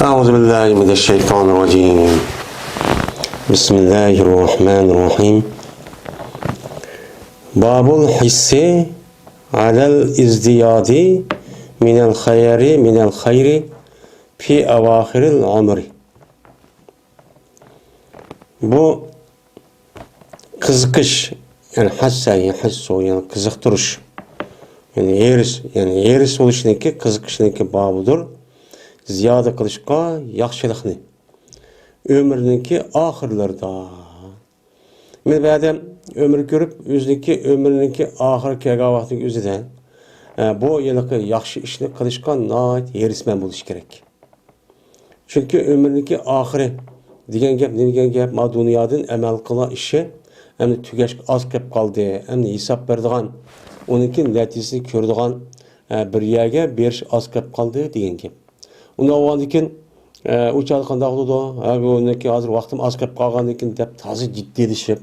أعوذ بالله من الشيطان الرجيم بسم الله الرحمن الرحيم باب الحس على الازدياد من الخير في أواخر العمر. Bu kızıkış, yani hassa, yani kızıktırış, yani yeris oluşunki kızıkışınki babıdır. Ziyade kılışqa yaxşılıqni ömrününki ahırlarda. Men ba'dam ömür görüp özünki ömrününki ahir kelgan vaqtning o'zida bu yilqi yaxshi ishni qilishga nihoyat yerisman bo'lish kerak. Chunki ömrününki ahiri degan gap nima degan gap? Ma dunyodan amal qila ishi endi tugash oz kelib qoldi. Endi hisob beradigan, uniki natijasini ko'radigan bir yerga berish oz kelib qoldi degan gap. Ondan oğandikin uçağı qandaq oldu. Onunki hazır vaqtim az kelib qolgandikin deb tozi jiddiyleşib,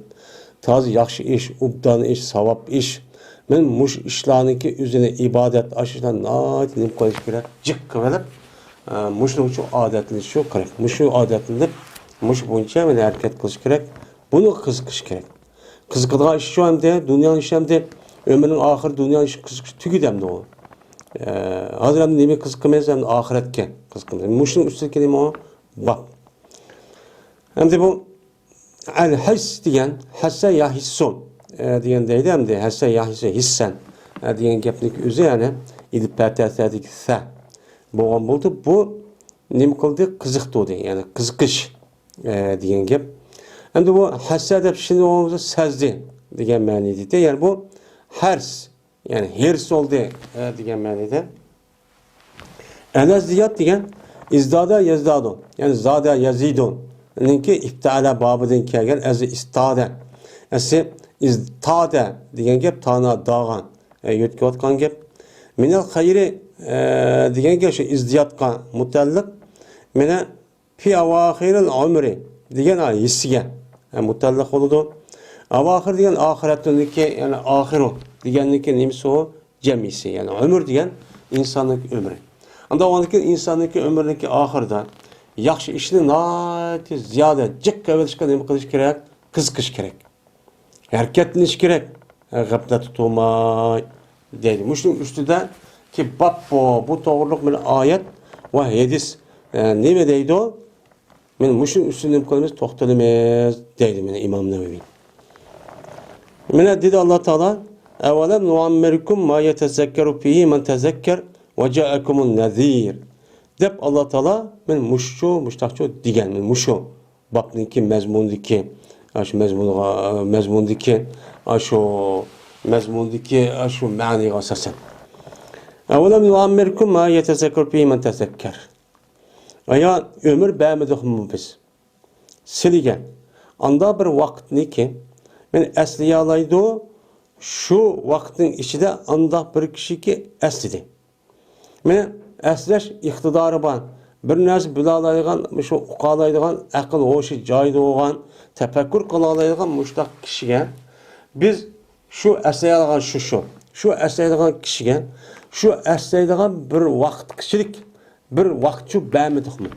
tozi yaxshi ish, ubdan ish, savob ish. Men mush ishlarniki o'zini ibodat ashishdan nima qilish kerak? Jiq qilib, mushning uchun odatlanish kerak. Mushu odatlanib, mush bo'yicha men harakat qilish kerak. Buni qiziqish kerak. Qiziqadigan ish shu hamda, dunyoning ishi hamda, ömrning oxir dunyoning ishi qiziqish tugidamdi u. Hazır hem nemi kızıkmayız hem de ahiretke kızıkmayız. Muşun üstündeki nemi o? Bak. Hem de bu el-his diyen, hisse ya hisson diyen deydi hem de hisse ya hisse hissen diyen geplik üzü yani idip pertertedik se boğan buldu. Bu nemi kıldı? Kızıktı o diye yani kızıkış diyen gep. Hem de bu hisse de şimdi onu sezdi diyen maniydi de yani bu hers. Yani hirs oldu diyen manada. El-ezdiyat diyen izdada yezdadun. Yani zada yazidun. Ninki iftala babıdan kelgen ez istada. Esi istada diyen gep tana dağan. Yötki otkan gep. Minel hayri diyen gep şu izdiyatkan mutallık. Mine fi avahiril umri diyen ay hissigen. Mutallık oldu. Avahir diyen ahiretindeki yani ahiru. Diyenlikin nimsi o cemisi yani ömür diyen insanlık ömrü. Anda ondaki insanlık ömründeki ahırda yaxşı işini nati ziyade cik kavuşkan nima qilish kerak? Qiziqish kerak. Harakatlanish kerak. G'aflat tutmay deydi. Mushning ustida ki bab bu to'g'riliq bilan oyat va hadis nima deydi o? Men mushning ustida nima qilamiz? To'xtalamiz deydi meni İmam Navaviy. Mana dedi Allah Taala اَوَلَمْ نُعَمَّرِكُمْ مَا يَتَذَكَّرُ فِيهِ مَنْ تَذَكَّرْ وَجَاءَكُمُ النَّذ۪يرِ Dep Allah Teala men muştakço digen men muşu babniki mezmundiki aşu mezmundiki aşu mani asasen اَوَلَمْ نُعَمَّرِكُمْ مَا يَتَذَكَّرُ فِيهِ مَنْ تَذَكَّرْ Aya ömür beğenmedik mi biz? Siligen. Anda bir vakitni ki men esliyalaydı o şu vaktin içinde anda bir kişi ki eslidi. Men esleş iktidarı ban. Bir narsa bilalaydigan, şu uqalaydigan, aql hoşu joyida bo'lgan, tafakkur qilalaydigan mushtaq kishiga biz şu eslaydigan şu eslaydigan kishiga şu eslaydigan bir vaqtchilik, bir vaqtchu bermadikmi?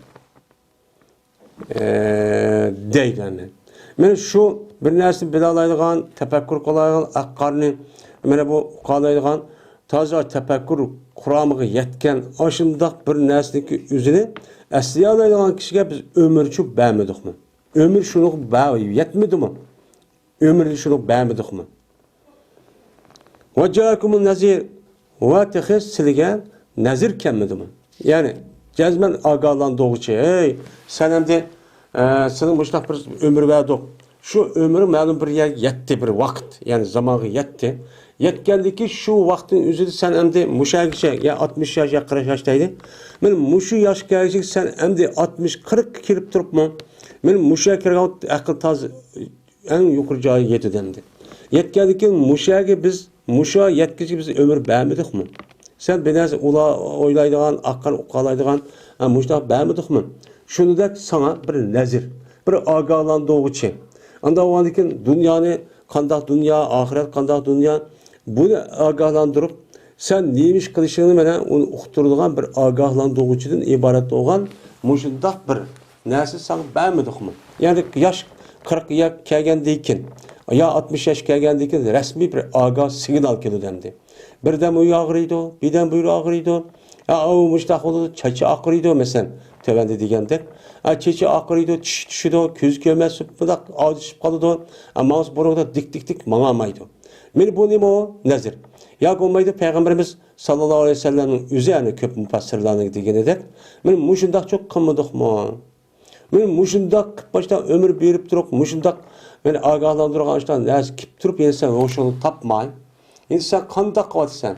Deydi. Men şu bir narsa bilalaydigan, tafakkur qilaydigan aqarni mana bu qalaydigan toza tafakkur quramiga yetgan oshundaq bir narsaniki o'zini asliyalaydigan kishiga biz umrchu bermadikmi? Umr shuni yetmadimi? Umrni shuni bermadikmi? Va jaakumun nazir va takhis silga nazir kelmadimi? Ya'ni jazman ogohlantiruvchi, ey sen hamda senin mushtaq bir umr verdik. Şu ömrü ma'lum bir yer yetti bir vaqt, yani zamanı yetti. Yetgendeki şu vaktin üzeri sen emdi muşagiçe ya 60 yaş ya 40 yaştaydı. Men muşu yaş gelecek sen emdi 60-40 kirip turup mu? Men muşa kirgan akıl taz en yukarı joyi yeti demdi. Yetgendeki muşagi biz muşa yetkizgi biz ömür beğenmedik mi? Sen biraz oylaydigan, akkar uqalaydigan muştaq beğenmedik mi? Şunu da sana bir nezir, bir ogohlantiruvchi. Anda o andikin dünyanı, qandaq dünya, ahiret qandaq dünya bunu ogohlantirib sen neymiş qilishini bilan uni uqtiradigan bir ogohlantiruvchidan iborat bo'lgan muşundaq bir narsa sana bermedikmi? Yani yaş 40 ya kelgandayken ya 60 yaş kelgandayken rasmiy bir agah signal keldi demdi. Birden uyu ağrıydı, birden buyruğu ağrıydı. Ya o muştaq oldu, çaçı ağrıydı mesela tövende degende. Çeçi ağrıydı, düşüdü, köz görmez, budak ağrışıp kalıdı. Ama burada dik manamaydı. Men bu nima o? Nazir. Ya olmaydı Peygamberimiz sallallahu aleyhi ve sellem'in üzerine köp mufassirlarına degenidek. Men muşundaq çok qılmadıqmı? Men muşundaq başta ömür berip turup muşundaq meni agahlandırgan işten näs kip turup insan oşunu tapmay. İnsan qandaq qatsan?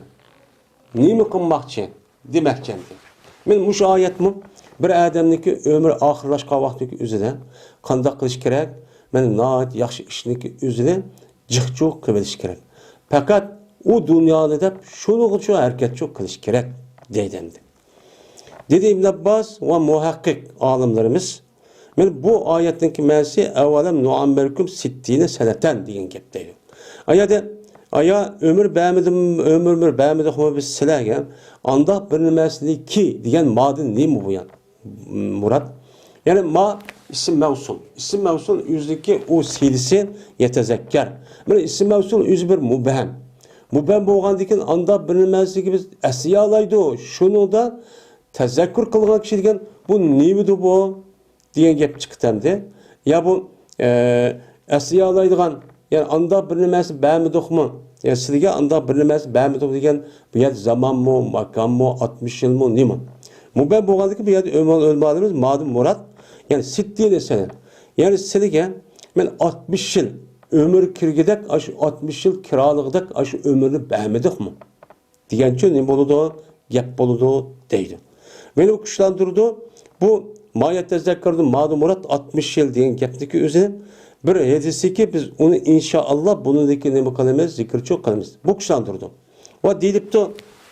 Nima qılmaqçı? Demekçendi. Men muş ayetmi bir adamniki ömür ahirlaşqa vaqtiki üzüde qandaq qilish kerak? Men naat yaxshi ishniki üzüde cıqçuq qilish kerak. Fakat o dünyada da şunu için hareket çok kılış gerek deydendi. Dedi İbn Abbas ve muhakkik alimlerimiz bu ayetteki mesi evvelem nuammerkum sittine seneten deyen gepteydi. Aya ömür beğenmedim biz silerken anda bir mesele ki diyen madin ne mi bu yan? Murat. Yani ma isim mevsul. İsim mevsul yüzdeki o silisi yetezekker. İsim mevsul yüzü bir mübehem. Mübehem boğandikin anda bilinmezliği biz esiyalaydı. Şunu da tezekkür kılgan kişi degen bu neydi bu diyen gep çıktı. Ya bu esiyalaydıgan yani anda bilinmezliği beğenmedik mi? Yani sizge anda bilinmezliği beğenmedik degen bu yer zaman mı, makam mı, 60 yıl mı, ne mi? Mübehem boğandikin bir yer ölmalıyız. Madem Murat yani sittiğine senin. Yani sizge ben 60 yıl ömür kirgidek aşı 60 yıl kiralıgıdak aşı ömürünü beğenmedik mi? Digençe ne boludu? Gep boludu deydi. Beni kuşlandırdı. Bu mayette zekkardı madem Murat 60 yıl diyen gepteki üzerine bir hedisi ki biz onu inşallah bunu deki ne kalemiz zikir çok kalemiz. Bu kuşlandırdı. O deyip de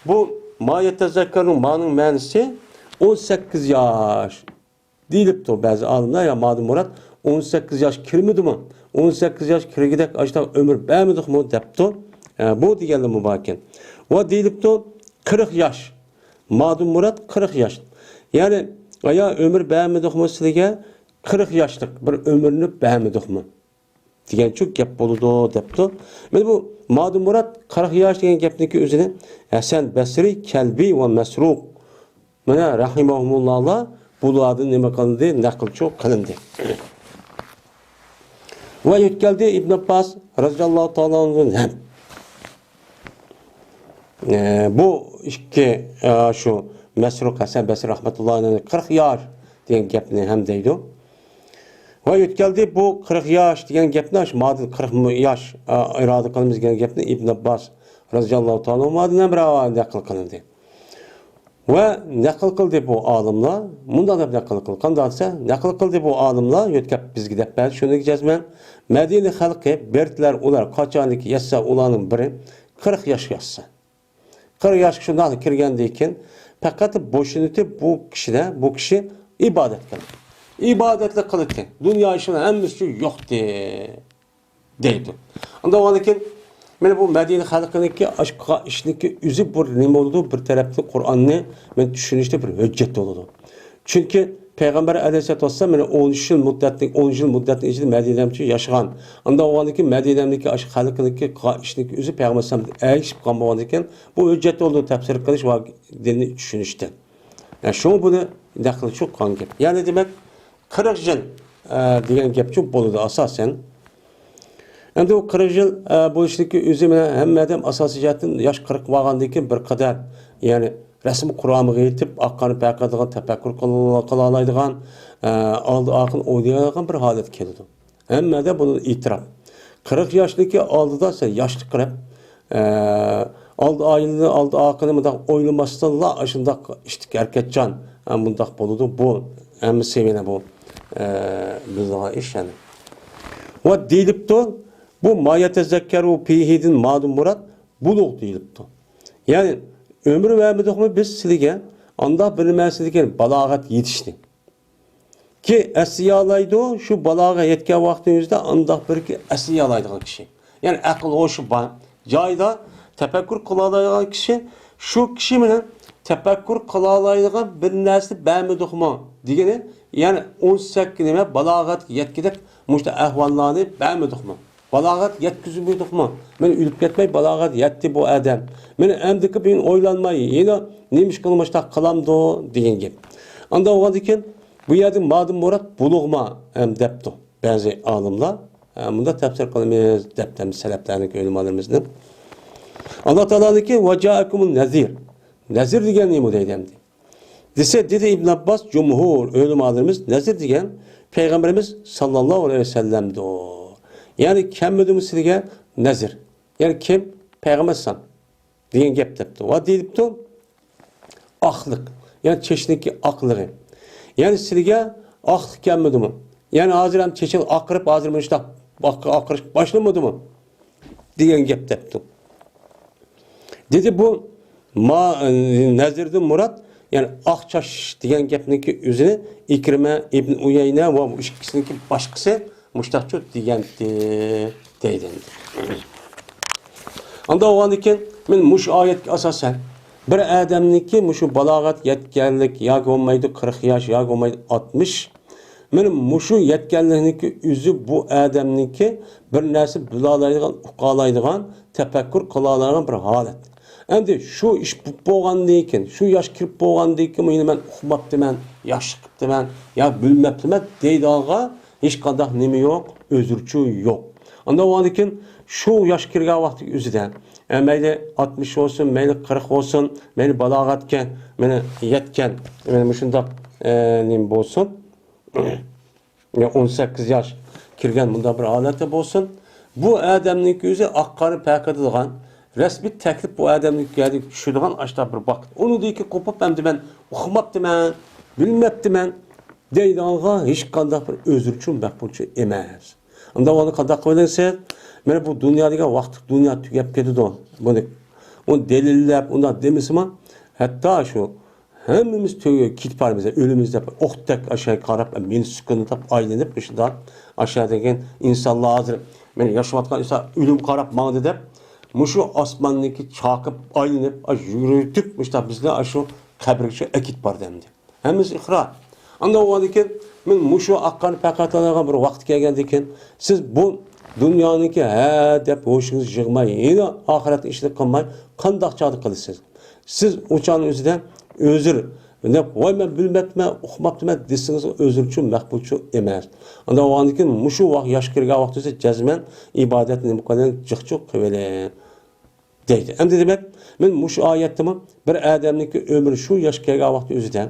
bu mayette zekkarın manın manisi 18 yaş. Deyip de bazı alimler ya madem Murat 18 yaş kirmedi mi? 18 yaş kirgidek açta ömür beğenmedik mi depto. Bu diyenli mübaken. O deyip de 40 yaş. Madem Murat 40 yaş. Yani ya ömür beğenmedik mi sizge 40 yaşlık bir ömrünü beğenmedik mi? Diyen çok gep boludu depto. Ben bu madem Murat 40 yaş diyen gepniki üzerine Hasan Basri Kelbi ve Mesruq mana rahimahumullah bu adın nime kılındı, nakıl çok kılındı. Ve yetkeldi İbn Abbas radıyallahu ta'ala'nın hem bu iki şu Mesruq Hasan Basri rahmetullahi 40 yaş diyen gepni hem deydi. Ve yetkeldi bu 40 yaş diyen gepni madem 40 yaş irade kılımız diyen gepni İbn Abbas radıyallahu ta'ala madem bir nakıl kılındı. Ve nakıl kıldı bu alimler. Bundan da nakıl kıldı. Kandaysa nakıl kıldı bu alimler. Yetkep biz gidip ben şunu diyeceğiz ben. Medine halkı bertler ular kaçanlık yassa ulanın biri 40 yaş yassa. 40 yaş şundan kirgendiyken fakat boşunutu bu kişi ibadet kıldı. İbadetle kıldı. Dünya işine hemmisi yoktu deydi. Ondan olanıken men bu Medine halkındaki aşka işindeki üzüp bir nime oldu bir tarafta Kur'an'ı men düşünüşte bir hüccet oldu. Çünkü Peygamber Aleyhisselatü Vesselam men 10 yıl müddetli içinde Medine'de yaşagan. Anda oğandaki Medine'deki aşk halkındaki işindeki üzüp Peygamber Aleyhisselam eğişip kalmadıkken bu hüccet oldu tefsir kılış ve dinini düşünüşte. Yani şunu bunu nakli çok kan gep. Yani demek 40 yıl diyen gep çok boludu asasen. Endi o 40 yıl bu işteki üzümüne hemmeden asası cihetten yaş 40 vağandaki bir kadar yani resmi kuramı yetip akkanı peykadıgan tefekkür kılalaydıgan aldı akın oynayadigan bir halet keldi. Hemmede bunu itiraf. 40 yaşlıki aldıda sen yaşlı kırıp aldı ayını aldı akını mıdak oylamasından la aşındak işte erkekcan bundak boludu bu hem sevine bu bizga iş yani. Ve deyilip de bu ma yetezekkeru fihidin madum murat buluk deyilipti. Yani ömür vermedik mi biz sizge anda bilmezsizken balagat yetişti. Ki esiyalaydı şu balaga yetken vaktimizde anda bir ki esiyalaydığı kişi. Yani akıl hoşu ban cayda tefekkür kılalaydığı kişi şu kişi mi tefekkür kılalaydığı bir nesli beğenmedik mi degeni, yani 18 nime balağat yetkidek muşta ahvallarını beğenmedik mi? Balağat yetkizmedik mi? Men ülüp ketmey balağat yetti bu adam. Men emdiki bir oylanmayı yine neymiş kılmışta kılamdı degen gep. Anda oğan diken bu yerden madem murat buluğma depti. Bazı alımlar. Bunda tefsir kılımız deptemiz sebeplerini ölümlerimizden. Allah Teala dedi ki veca'ekumun nezir. Nezir degen neymi deydemdi. Dedi İbn Abbas cumhur ölüm alırımız nezir degen Peygamberimiz sallallahu aleyhi ve sellem'di o. Yani kemmedimiz sizge nezir. Yani kim? Peygamber san. Diyen gep depti. O deyipti aklık. Yani çeşitli aklığı. Yani sizge aklık kemmedi mi? Yani hazırım çeşitli akırıp hazırım işte akırıp başlamadı mı? Diyen gep depti. Dedi bu nezirdi murat yani Akçaş diyen gepniki üzerine İkrime İbn Uyeyne ve ikisindeki başkası muştakçı diyen deydi. Anda o an iken men muş ayet asasen bir adamniki muşu balağat yetkenlik ya olmaydı 40 yaş ya olmaydı 60 men muşu yetkenliğindeki üzü bu adamniki bir narsa bilalaydigan uqalaydigan tefekkür kılalaydigan bir halet. Endi şu iş bo'lgandan keyin, şu yaş kirib bo'lgandan keyin meni men uqmabdiman, yaxshi qilibdiman, ya bilmabdiman deydiganga hech qanday nima yo'q, o'zurchi yo'q. Unda o'g'an keyin şu yaş kirgan vaqt o'zida, mayli 60 olsun, mayli 40 olsun, mayli balog'atga, meni yetgan, meni shundoq nima bo'lsin, 18 yaş kirgan bunda bir holatda bo'lsin, bu odamning o'zi oqqani payqatadigan resmi teklif bu adamın geldi şuradan aşağı bir bak. Onu diyor ki kopup hem de ben okumaptım ben, bilmeptim ben. Deydi ağa hiç kandak bir özürçün bakbulçu emez. Anda onu kandak koyulursa, ben bu dünyadaki vakti dünya tükep gidiyor onu. Onu delillep, ondan demişim ama hatta şu hemimiz tüyüyor kitparımıza, ölümüzde oktek aşağı karap, beni sıkıntı aylanıp dışından aşağıdaki insanlığa hazır. Beni yaşamaktan insan ölüm karap mağdı deyip muşu osmonniki chaqib aylanib yurtib işte bizlar shu qabrga akit bor demdi. Hamiz iqror. Anda o'g'an ekan men muşu aqqani paqatalagan bir vaqt kelgan ekan siz bu dunyoniki ha deb o'shingiz yig'may yana oxirat ishini qilmay qandoq chodi qilasiz. Siz o'chan o'zida o'zir ne voy men bilmabman, uqmabman desangiz o'zirchi maqbulchi emas. Anda o'g'an ekan muşu vaqt yosh kirgan vaqtda jazman ibodatni muqaddas jiqchuq qilib deydi. Hem de demek, men muşu ayetimi bir adamniki ömrü şu yaş kelgan vaqt o'zida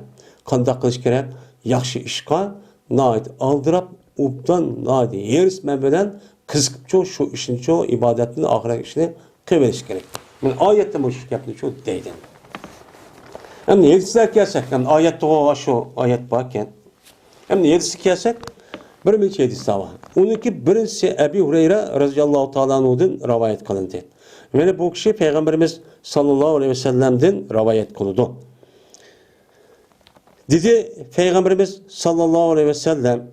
qanday qilish kerak, yaxshi ishqa nait aldırab, ubdan nait yerismen bilan qiziqibcho şu ishini ibodatni oxirat ishini qilish kerak. Men ayetda muşu gapni shu deydi. Hem yedisiler kelsek, hem ayette o şu ayet varken, hem yedisi kelsek, bir milçe yedisi var. Onunki birincisi Ebu Hureyre radıyallahu ta'ala anhu'dan rivayet kılındı. Ve bu kişi Peygamberimiz sallallahu aleyhi ve sellem'den rivayet kıldı. Dedi Peygamberimiz sallallahu aleyhi ve sellem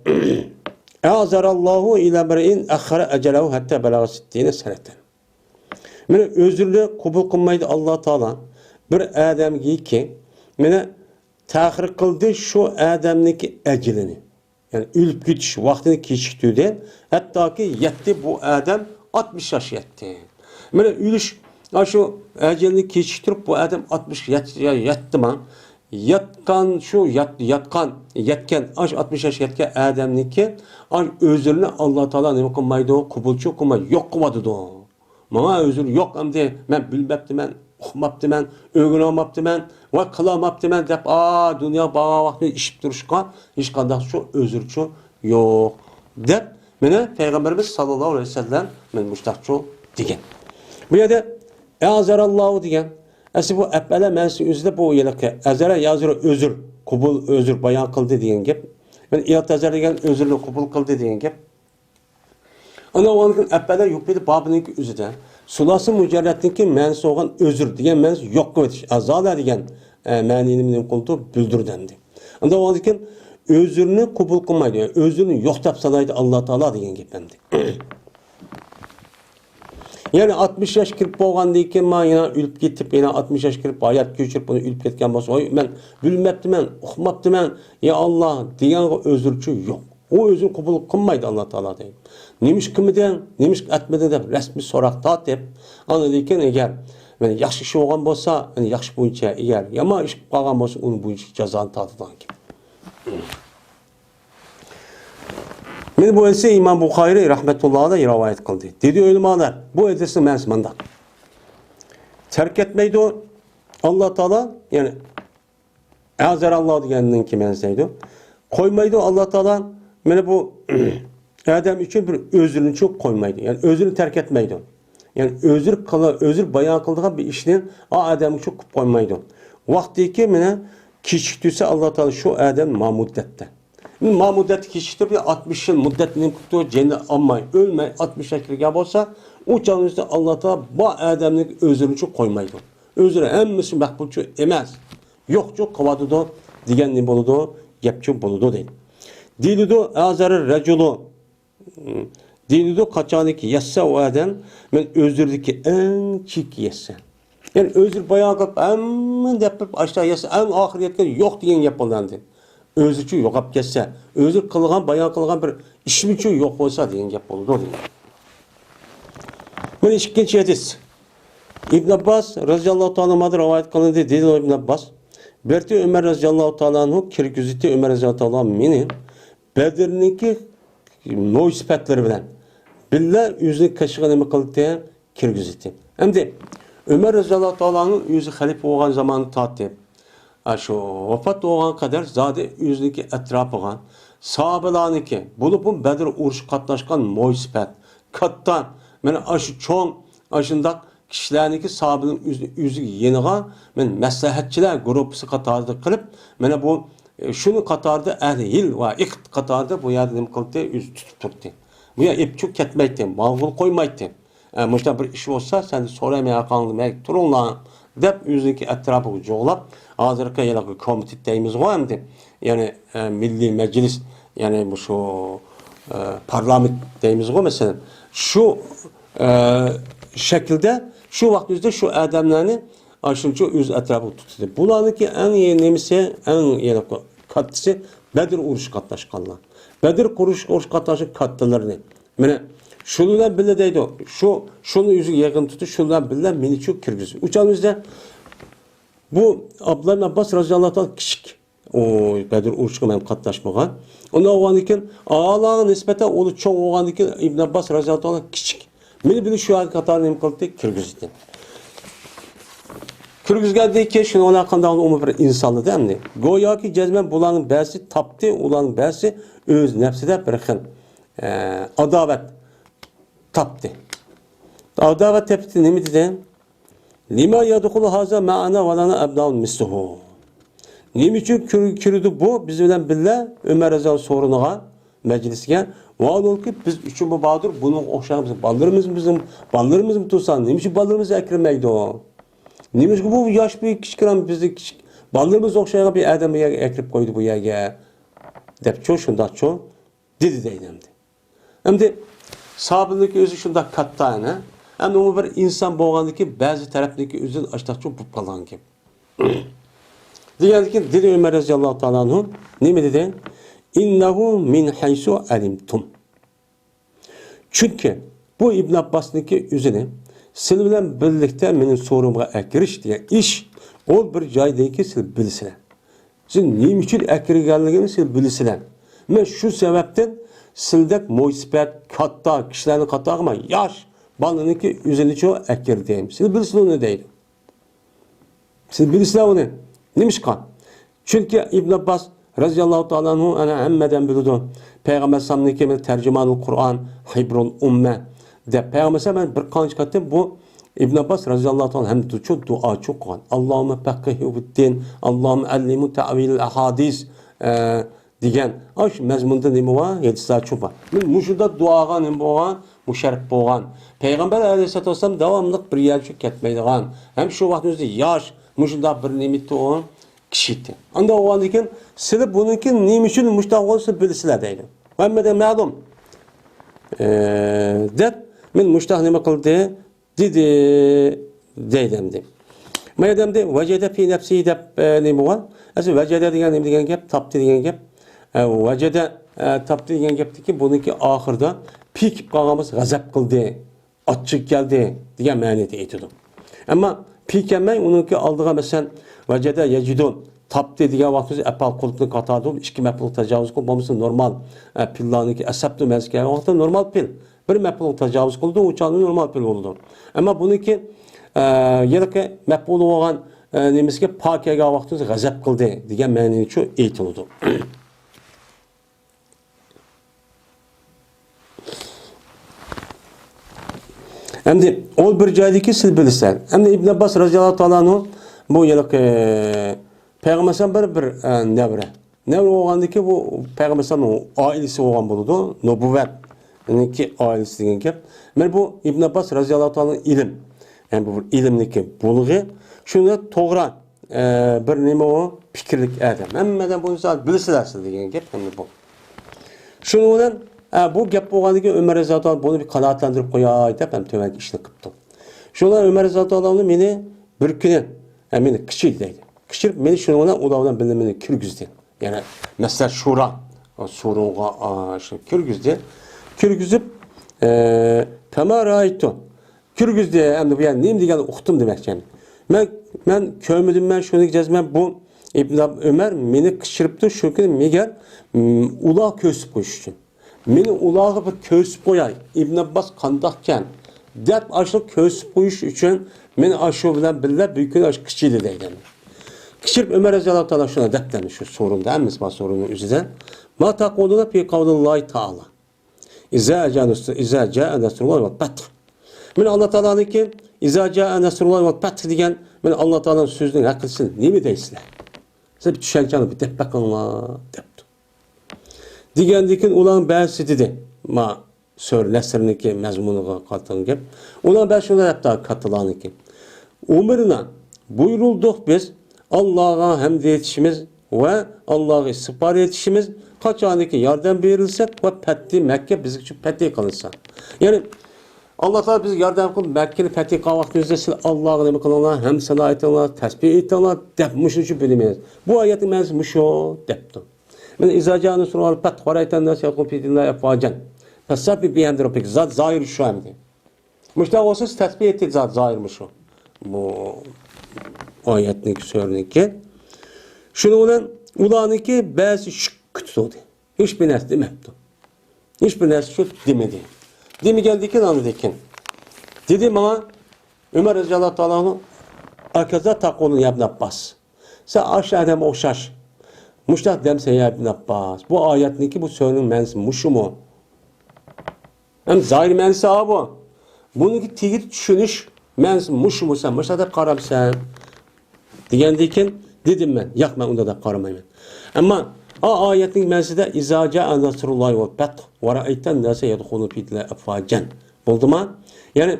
E'azarallahu ila bir'in akhara ecelehu hatta belaga 60 seneten. Mene özürlü kubul kılmaydı Allah Teala bir adam ki mene tahir kıldı şu adamniki ecelini. Yani ülüp geçiş vaktini keçiktirdi. Hatta ki yetti bu adam 60 yaş yetti. Mene ülüş şu ecelini keçiktirip bu adam 60 yetti mi? Yatkan şu yetken 60 yaş yetken adamniki özürünü Allah Teala ne kılmaydı o kubulçu kılmaydı yok kılmadı da o. Bana özür yok hem de ben bilmeptim ben uqmaptım ben öğrenemaptım ben ve kılamaptım ben dep dünya bağa vakti işip duruşkan hiç kandak şu özürçü yok dep mene Peygamberimiz sallallahu aleyhi ve sellem men müştakçı degen. Bu yerde E'azarallahu degen Esi bu ebbele mensi üzde bu yeleke ezere yazır özür, kubul özür bayan kıldı diyen gep. Ben i'tazar degen özürlü kubul kıldı diyen gep. Ana o anın ebbele yuqbidi babınınki üzde. Sulası mücerrettinki mensi olan özür diyen mensi yok kıvetiş. Azala diyen meninin kultu büldür dendi. Ana o anın özürünü kubul kılmaydı. Özürünü yok tapsalaydı Allah Teala diyen gep dendi. Yani 60 yaş kirip bolgandan keyin men yana ölüp ketip, yana 60 yaş kirip hayat köçürüp bunu ölüp ketken bolsa, "Oy, men bilmeptimen, uqmaptiman. Ya Allah" degan özürçü yok. O özün kabul kılmaydı Allah Teala deyip. Nemiş kimiden, nemiş etmeden dep resmi sorak tatip. Ana deyken eğer yani yaxşı iş olgan bolsa, yani yaxşı boyunca eğer yama iş qalgan bolsa, onun boyunca cezanı tatıdan ki. Men bu else İmam Bukhari rahmetullah'a da rivayet kıldı. Dedi ulemalar, bu edesi mens mandak. Terk etmeydi o Allah Teala, yani Azər Allah degandan ki menseydi. Koymaydı Allah Teala, meni bu adam için bir özrünü çok koymaydı. Yani özrünü terk etmeydi. Yani özür bayan kıldığı bir işini o adamı çok koymaydı. Vakti ki mene kişiktüse Allah Teala şu adam ma muddette. Ma muddeti kişiktir bir 60 yıl muddetini kutu cennet almay, ölmey 60 yaşlık olsa o canlısı Allah Teala bu adamın özrünü çok koymaydı. Özrü emmisi makbulçu emez. Yok çok kavadı da digen ne boludu, yapçı boludu değil. Dilidu azarı reculu dilidu kaçaniki yesse o adam men özürdeki en çik yesse. Yani özür bayağı kap hemen depip aşağı yesse en ahiriyette yok diyen yapılandı. Özürçü yok ap kesse. Özür kılgan bayağı kılgan bir işimiçü yok olsa diyen yapıldı. Men ikinci hadis. İbn Abbas radıyallahu ta'ala madır rivayet kılındı dedi İbn Abbas. Berti Ömer radıyallahu ta'ala'nın kirgiziti Ömer radıyallahu ta'ala meni Bedir'ninki noy sifatları bilen billa yüzünü kaşığı nima kıldı kirgiziti. Endi Ömer radıyallahu ta'ala'nın yüzü halife olan zamanı tatip. Şu vefat olan kadar zade yüzündeki etrafıgan sahabelarınki bulup Bedir uruş katlaşkan noy sifat kattan meni aşı çoğun aşındak kişilerdeki sahabenin yüzü yeniğe men məsləhətçilər qrupusu qatarda qılıb mənə bu şunu qatarda əhl-il və iqt qatarda bu yerdə nima qıldı yüz tutup turdu. Bu ya epçuk ketməydi, mağul qoymaydı. Məşdə bir iş olsa sən də soramaya qalmay turunlar dep yüzündeki ətrafı joğlab hazırki yalağı komitet deyimiz var endi. Yani Milli Meclis yani bu şu parlament deyimiz var mesela. Şu şekilde şu vaxtda şu adamlarını aşınca öz ətrafı tutdu. Bunlarınki en yenisi, en yeni katlısı Bedir uruş katlaşkanlar. Bedir uruş katlaşkan katlılarını. Mene şununla bile deydi. Şunu yüzü yakın tutu, şununla bile meni çok kirgizi. Uçağımızda bu Abdullah Abbas radıyallahu anh kişik. O Bedir uruş katlaşmağa. Ona olan iken Allah'ın nispete onu çok olan iken İbn Abbas radıyallahu anh kişik. Meni bile şu an Katar'ın kıldı kirgizdi. Kırgızgardaki şunu ona kandan umur bir insanlı değil mi? Goya ki cezmen bulanın bersi taptı, ulanın bersi öz nefside bırakın. Adavet taptı. Adavet taptı ne mi dedi? Lima yadukulu haza ma'ana ve lana ebna'un misluhu. Ne için kürüdü bu? Biz bilen billa Ömer Rezal sorununa meclisine. Vallahi ki biz üçün bu bahadır bunun okşağımızı ballarımız mı tutsan? Ne için ballarımızı eklemeydi o? Neymiş ki bu yaş bir kişikiran bizi kişik ballarımız okşayan bir adamı ekrip koydu bu yerge dep çoğu şunda çoğu dedi deylemdi. Hem de sahabındaki özü şunda kattayana hem de o bir insan boğandaki bazı tarafındaki özü açtak çok bu falan gibi. Diyelim ki dedi Ömer radıyallahu ta'ala anhu ne mi dedi? İnnehu min haysu alimtum. Çünkü bu İbn Abbas'daki özünü siz bilen birlikte benim soruma ekiriş diye iş o bir caydaki siz bilsizler. Siz neyim için ekirgenliğini siz bilsizler. Ben şu sebepten sildek muhsibet katta kişilerin katta ama yaş balınınki üzerine çoğu ekir diyeyim. Siz bilsizler onu değil. Siz bilsizler onu. Neymiş kan? Çünkü İbn Abbas radıyallahu ta'ala anhu ana emmeden bildu. Peygamber sallallahu tercümanul Kur'an hibrul umme de Peygamber ben bir kanç kattım bu İbn Abbas radıyallahu anh hem de çok dua çok koyan. Allahümme fekkihu fiddin, Allahümme allimu ta'vilil ahadis diyen. Aş mezmunda ne var? Yedisa çoba. Muşuda duaga ne var? Muşerif boğan. Peygamber aleyhissalatü vesselam devamlık bir yer çok ketmeydiğen. Hem şu vaktimizde yaş muşuda bir nimeti olan kişiydi. Anda o an iken size bununki nimişin muşta olsa bilisiler değil. Hem de ma'lum. Dep men muştah nima qildi? Dedi deydimdi. Mademde vecede fi nefsi dep ne bu var? Aslında vecede degan gap, taptı degan gap. Vecede taptı degan gapti ki bununki ahırda pik qağamız gazap qıldı, açık geldi degan ma'noda aytdim. Ama pik emay ununki aldığa mesela vecede yecidun taptı degan vaqtda apal qulupni qatardı, ikki maf'ul tajovuz qilib bo'lmasa normal pillarniki asabtu mazka vaqtda normal pil. Bir maf'ul tajovuz qildi, o'chani normal pil bo'ldi. Ama bununki yerki maf'ul bo'lgan nemizga pakiga vaqtida g'azab qildi degan ma'noda shu aytildi. Endi ol bir joydagi siz bilsan. Endi İbn Abbas roziyallohu taolo anhu bu yerki payg'ambarsan bir nevre. Nevre bo'lgandiki bu payg'ambarsan oilasi bo'lgan bo'ladi, nubuvat ki ailesi degan gap. Mana bu İbn Abbas roziyallohu taolo ilm. Yani bu ilimdeki bulgu şunu to'g'ri bir nima o fikrlik adam. Hammadan bunu zat bilsizlar degan gap ham bu. Shuning bilan bu gap bo'lganligi Umar roziyallohu bunu bir qanoatlantirib qo'yay deb ham to'mak ishni qilibdi. Shundan Umar roziyallohu meni bir kuni meni kichik deydi. Kichik meni shuning bilan ulardan bilimini kirgizdi. Yani mesela şura sorunga shu kirgizdi. Kirgizib tamara aytdi. Kürgüzde hem de bu yani neyim diye uqtum demekçi. Ben kömüdüm ben şunu diyeceğiz bu İbn Ömer beni kışırıptı şu gün meğer ulağı kösüp koyuş için. Beni ulağı bir kösüp koyay. İbn Abbas kandakken dep aşağı kösüp koyuş için beni aşağı bilen bilirler büyük gün aşağı kışıydı deyden. Kışırıp Ömer Rezallahu Teala şuna dep demiş şu sorunda en misma sorunun üzerine. Ma taquluna fi kavlillahi ta'ala. İza ca'a nasrullah ve patr. Men Allah Teala'nın ki İza ca'a nasrullah ve fath degan men Allah Teala'nın sözünün hakkısını nemi deysizler? Size bir düşencanı bir dep bakınlar depti. Degandikin ulan ba'si dedi. Ma söylesiniki mezmunuga qatan gap. Ulan ben şuna depti katılaniki. Umruna buyurulduk biz Allah'a hamd etişimiz ve Allah'a istikbar etişimiz kaçaniki yardım verilsek ve fethi Mekke bizim için fethi kılınsa. Yani Allah Teala biz yardım kılıp Mekke'nin fethi kavaktimizde siz Allah'a nemi kılınlar, hem sana ayetler, tesbih ettiler, depmişin için bilmeyiz. Bu ayetin menzisi muşo depti. Men izacanı sunular feth, varayten nasi yatkun fidinler efacen. Fesabbi bihamdi Rabbik, zat zahir şu emdi. Müştah olsuz tesbih ettik zat zahirmiş o. Bu ayetin söylediği. Şunu olan ulaniki bazı şık tutuldu. Hiçbir nes demekti. Hiçbir nes şu demedi. Demi geldikin anladıkin. Dedim ama Ömer Reziyallahu Teala'nın arkadaşlar takolun ya İbn Abbas. Sen aşağıda okşaş. Muştak demse ya İbn Abbas. Bu ayetteki bu sözün mensi muşu mu? Hem zahir mensi bu. Bununki tigit düşünüş mensi muşu mu sen? Muştakta karam sen. Diyendikin dedim ben. Yak ben onda da karamayım. Ama ayetin mensi de İza ca'a nasrullahi ve fath ve ra'ayten nase yedhulu fidle efacen. Buldu mu? Yani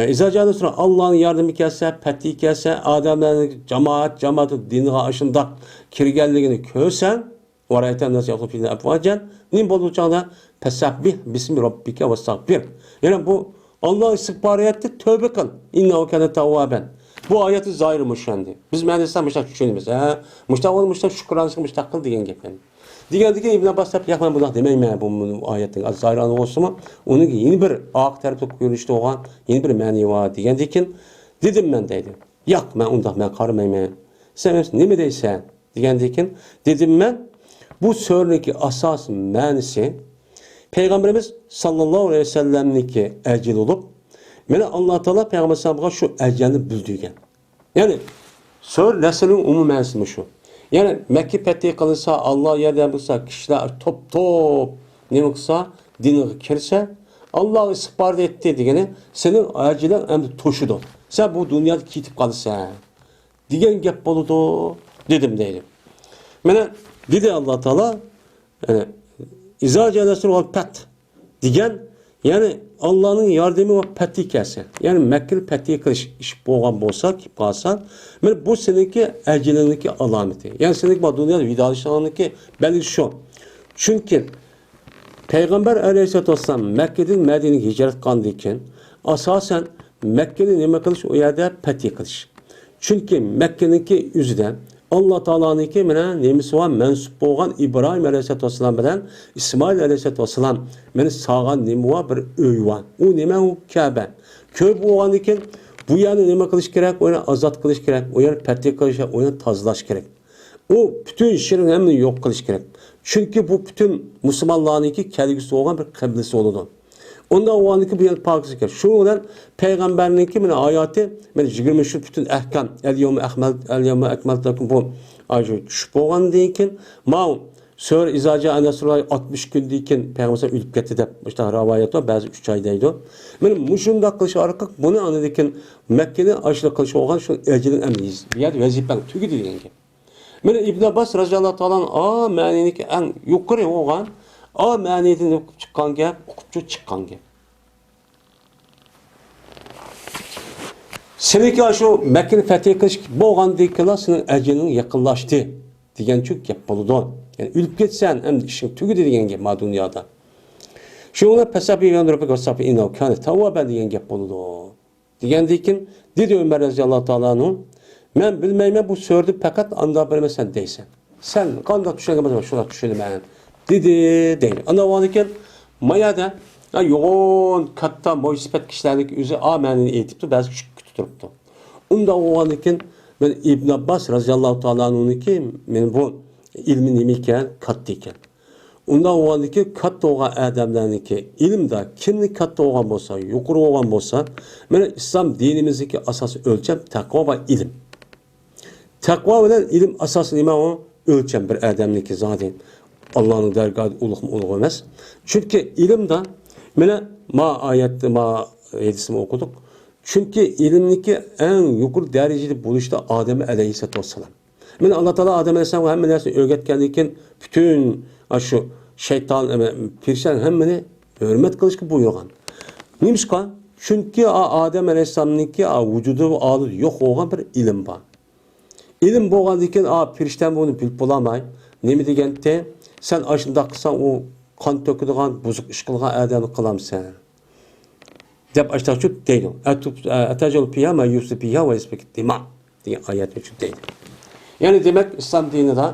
İza ca'a nasrullahi Allah'ın yardımı kelse, fethi kelse, adamların cemaat dini aşında kirgelliğini kösen ve ra'ayten nase yedhulu fidle efacen. Nim bulacağına fesabbih bismi rabbike ve sabbir. Yani bu Allah'ın istikbar etti, tövbe kıl. İnnehu kâne tevvâben. Bu ayeti zahiri müşendi. Biz mühendisler müştak düşünümüz. Müştak ol, müştak şükranlısı müştak kıl diyen gepen. Diyen İbn Abbas hep yakman budak demeyin mi bu ayetin zahiri anı olsun mu? Onun ki yeni bir ağ tarafı görüşte olan yeni bir mani var diyen dikin. Dedim ben deydim. Yak ben ondak ben karmayım. Sen ne mi deysen? Diyen dikin. Dedim ben bu sörneki asas manisi Peygamberimiz sallallahu aleyhi ve sellem'niki ecil olup Mene Allah Teala Peygamber sahabına şu ecelini bildirgen. Yani sör neslinin umumensimi şu. Yani Mekke fethi kılınsa, Allah yerden bulsa, kişiler top ne kılsa, dini kirse, Allah istikbar etti diyene, senin acilen hem toşudu. Sen bu dünyada kitip kalırsa, diyen gep boludu, dedim değilim. Mene dedi Allah Teala, yani İza cenesul ol pet diyen, yani Allah'ın yardımı ve fethi kelse. Yani Mekke'li fethi kılış iş boğan bolsa ki kalsan, bu seninki ecelinki alameti. Yani seninki bu dünyada vidalışanınki belli şu. Çünkü Peygamber Aleyhisselatü Vesselam Mekke'den Medine'ye hicret kandıyken asasen Mekke'ni nima qilish, u yerda fatih qilish. Chunki Mekke'niki o'zida Alloh taoloning mana nemisi va mansub bo'lgan İbrahim alayhissalom bilan İsmoil alayhissalom meni sog'an nima va bir uy va. U nima u Ka'ba. Ko'p bo'lgandan keyin bu yerni nima qilish kerak? Uni ozod qilish kerak. U yer fatih qilish, uni tozalash kerak. O bütün işlerin hemini yok qilish kerak. Çünkü bu bütün Müslümanlarınki kelgisi olan bir kıblesi oludu. Onda o anki bir pakisi kerak. Şu olan peygamberninki meni ayati, meni 20 şu bütün ahkam, el-yevme ekmeltukum bu ayet düşüp olgandan keyin ma Sör izaca Nasrullah 60 gündəkin peygamber ölüp ketdi deb işte rivayet var, bazı 3 ay deydi. Meni muşunda qilish arqaq bunu anadikin Mekke'ni aşlı qilish olgan şu ecilin emriyiz. Bir yer vazifen tügü degan gap. Meni İbn Abbas radhiyallohu ta'ala a ma'niniki eng yuqori olgan, a ma'nidan o'qib chiqqan gap, o'qib chiqqan gap. Seniki şu Mekke'ni fetih qilish bo'lgandan keyin sening ajling yaqinlashdi degan gap bo'ladi. Yani ölüp ketsen hem de işin tügü dediğin gibi ma dünyada. Şuna pesabi yandırıp gösterip inav kâne tavvaben diyen gap buludu. Diyen dikin dedi Ömer Raziyallahu Teala'nın ben bilmeyme bu sördü fakat anda bilmesen deysen. Sen kanda düşünemezsin şuna düşündüm ben. Dedi değil. Anda o anken mayada yoğun katta muhsipet kişilerlik üzü amenini eğitipti bazı küçük tuturuptu. Onda o anken ben İbn Abbas Raziyallahu Teala'nın ki ben bu ilmi nimiken, kattı iken. Ondan o andaki kattı olan adamlarınki ilimde kimlik kattı olan olsa, yukarı olan olsa, yani İslam dinimizdeki asas ölçem takva ve ilim. Takva ve ilim asası nime o ölçem bir adamınki zaten Allah'ın dergahı uluq mu uluq olmaz. Çünkü ilimde yani ma ayette ma hadisimi okuduk. Çünkü ilimdeki en yukarı dereceli buluşta Adem Aleyhisselatü Vesselam. Yani Allah Teala Adem Aleyhisselam hem neresini öğretkendikken bütün şu şeytan, pirşen hemmini hürmet kılışkı buyurgan. Neymiş ki? Çünkü Adem Aleyhisselam'ınki vücudu ve alı yok olan bir ilim var. İlim boğandikken pirşten bunu bilip bulamay. Ne mi degende? Sen aşında kılsan o kan töküdüğün bozuk iş kılgan adamı kılamsın. Dep açtık şu değil. Etecel piyama yusuf piyama ve ispek dima diye ayet mevcut değil. Yani demek İslam dininde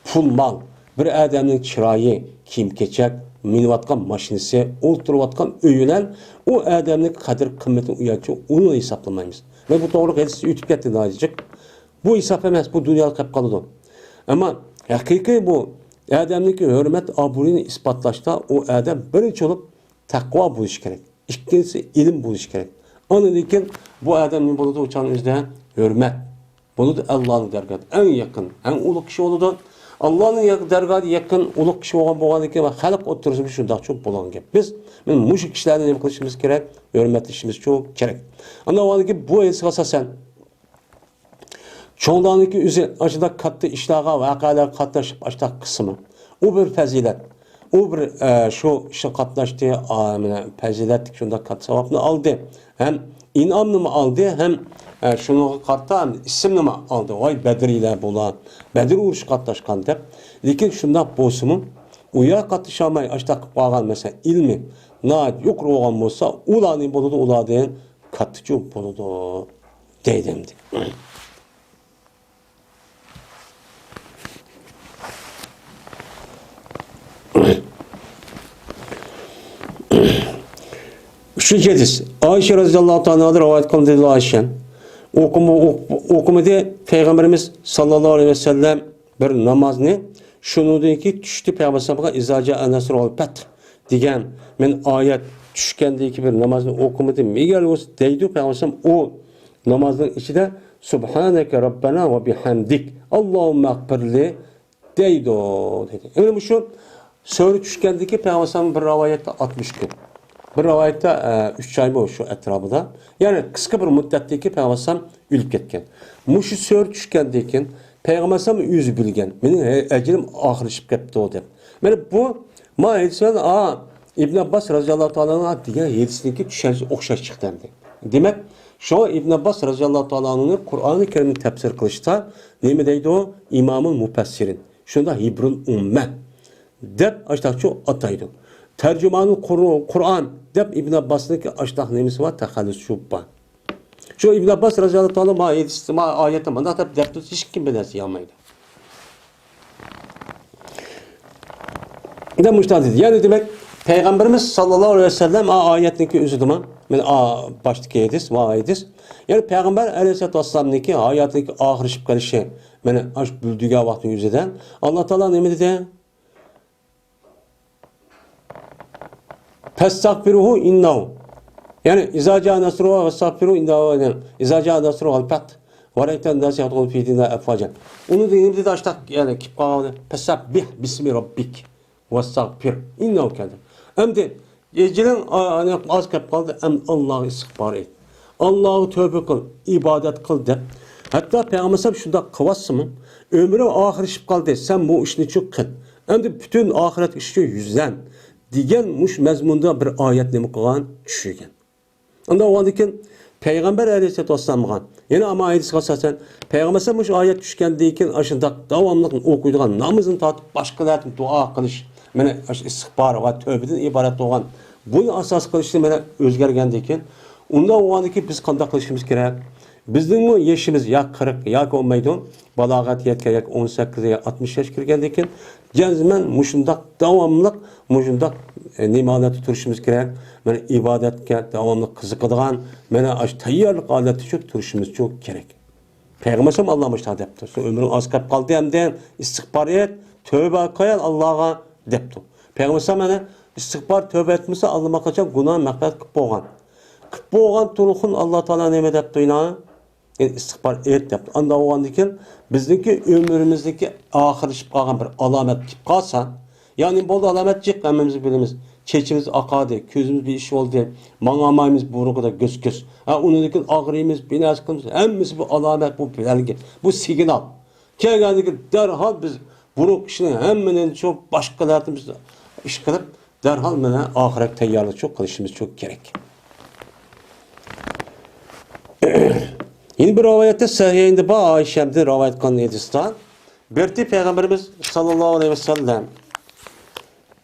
pul mal, bir adamın kirayı, kim keçek, minivatkan maşinisi, oturuvatkan öyülen o adamın kadir kıymetini uyarıcı onu hesaplamayız. Ve bu doğru hadisi ütüp getti dağıcık. Bu hesap emez, bu dünyalık hep kalıdı. Ama hakiki bu adamdaki hürmet aburini ispatlaşta o adam birinci olup takva buluş gerek. İkincisi ilim buluş gerek. Onun için bu adamın bulduğu uçan üzerinde hürmet. Bunu da Allah'ın dergahı en yakın, en ulu kişi oldu. Allah'ın dergahı yakın, ulu kişi olan boğanı ki halk otursun şu daha çok bulan gibi. Biz müşrik kişilerden ne kılışımız gerek, hürmet işimiz çok gerek. Ama o ki bu esasa sen çoğunluğundaki üzeri acıda katlı işlağa ve akalar katlaşıp açtık kısmı. O bir fazilet. O bir şu katlaştığı faziletlik şunda kat sevapını aldı. Hem inamını mı aldı hem şunu katta isimni mi aldı. Vay Bedir ile bulan. Bedir uğruş katlaşkan dep. Lekin şunda bozumun uya katlaşamay açtık bağlan mesela ilmi naat yok olan olsa ulanı buludu uladı katıcı buludu deydimdi. Üçüncü hadis. Ayşe radıyallahu anh'a rivayet kılındı Ayşe. Okumadı Peygamberimiz sallallahu aleyhi ve sellem bir namazını şunu dedi ki düştü Peygamberimiz izaca nasrul fath degan men ayet düşkendeki bir namazını okumadı. Miguel o deydi Peygamberimiz o namazın içinde Subhaneke Rabbena ve bihamdik Allahümme akbirli deydi dedi. Yani bu şu söyle düşkendeki Peygamberimiz bir rivayette 60 gün. Bir rivayette 3 ay bu şu etrafında. Yani kısa bir müddetteki Peygamber ölüp ketken. Muşu sör düşkendeki Peygamber yüzü bilgen. Benim ecrim ahırışıp ketdi o dep. Yani bu ma etsen İbn Abbas radıyallahu ta'ala'nın diye yedisindeki düşenci okşaş çıktı. Demek şu İbn Abbas radıyallahu ta'ala'nın Kur'an-ı Kerim'in tefsir kılışta ne mi deydi o? İmamın müfessirin. Şunda Hibrul Umme. Dep açtak şu ataydı. Tercümanı Kur'an dep İbn Abbas'ın ki açtak nemisi var tehallüs şubba. Şu İbn Abbas radıyallahu anhu ayette mana deb debdi hech kim bilasi olmaydi. Ne müştahid. Yani demek Peygamberimiz sallallahu aleyhi ve sellem ayetindeki üzüdüme. Men baştaki hadis va hadis. Yani Peygamber aleyhissalatu vesselam'daki hayatındaki ahirişip kalishi. Meni aş büldüge vaqti yüzüden Allah Teala nima dedi? Fastagfiruhu innahu. Yani iza ca nasruhu ve stagfiru innahu. İza ca nasruhu al-fath. Ve ra'aytan nas yadkhulun fi dinillah afwaja. Onu dedi açtak yani kip qaldı. Fasabbih bismi rabbik. Vestagfir innehu kâne. Endi ecelen az kap kaldı. Allah'ı istiğfar et. Allah'ı tövbe kıl, ibadet kıl de. Hatta Peygamber şunda kıvassımı. Ömrü ahirişip kaldı. Sen bu işini çok kıl. Endi bütün ahiret işi yüzden. Digen muş mezmunda bir ayet nemi kılgan düşügen. Onda o andikin Peygamber aleyhissalatu vesselam'a yine ama ayet kasasen Peygamber muş ayet düşken deyken aşında devamlı okuyduğun namazın tatıp başkalarının dua kılış. Mene istiğfar ve tövbeden ibaret olan bunu asas kılıştı mene özgergendeyken onda o andaki biz kanda kılışımız gerek. Bizning bu yaşımız ya 40 ya olmaydı. Balagat yetken 18 ya 60 yaş kirgendeyken cezmen muşundak devamlılık muşundak nimanet turuşumuz gerek. Mene ibadetke devamlı kızıkıdığan mene tayyarlık aleti çok turuşumuz çok gerek. Peygamber Allah'a müştahid yaptı. Ömrün az kap kaldı hem de istiğfar et, tövbe koyan Allah'a depti. Peygamber mene istiğfar tövbe etmese Allah'a kaçan günah mağfiret kıp boğan. Kıp boğan turukun Allah Teala neme depti ina? İstiğfar et depti. Anda o andikin bizdeki ömrümüzdeki ahirişip kalgan bir alamet kip kalsa yani bu alamet çık emmemizi bilimiz. Çeçimiz akadı, közümüz bir iş oldu. Manamayımız buruğu da göz. Onundakin ağrıyımız, binas kılımız, hemmisi bu alamet, bu belge, bu signal. Kelgendik derhal biz buruğ işinin hemminin çok başkalarını biz iş kılıp derhal mene ahiret teyyarlığı çok kılışımız çok gerek. Yine bir rivayette sahihinde ba Ayşe'mde rivayet kanlı edistan. Berti Peygamberimiz sallallahu aleyhi ve sellem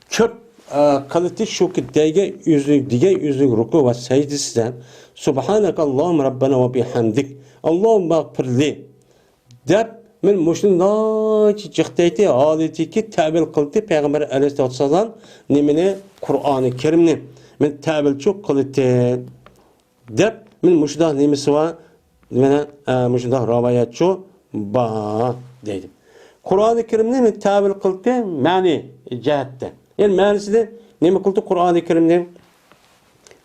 köp kalite şu ki dige yüzlük ruku ve secdesinden Subhaneke Allahümme Rabbena ve bihamdik Allahümme gfirli deb men muşun naçı çıktıydı haleti ki tevil kıldı Peygamber aleyhissalatu vesselam nimine Kur'an-ı Kerim'ni men tevil çok kıldı deb men muşda nimesi var men muşda rivayetçi ba dedim. Kur'an-ı Kerim'ni men tevil kıldı mani cihette. Yani manisi de neme kıldı Kur'an-ı Kerim'de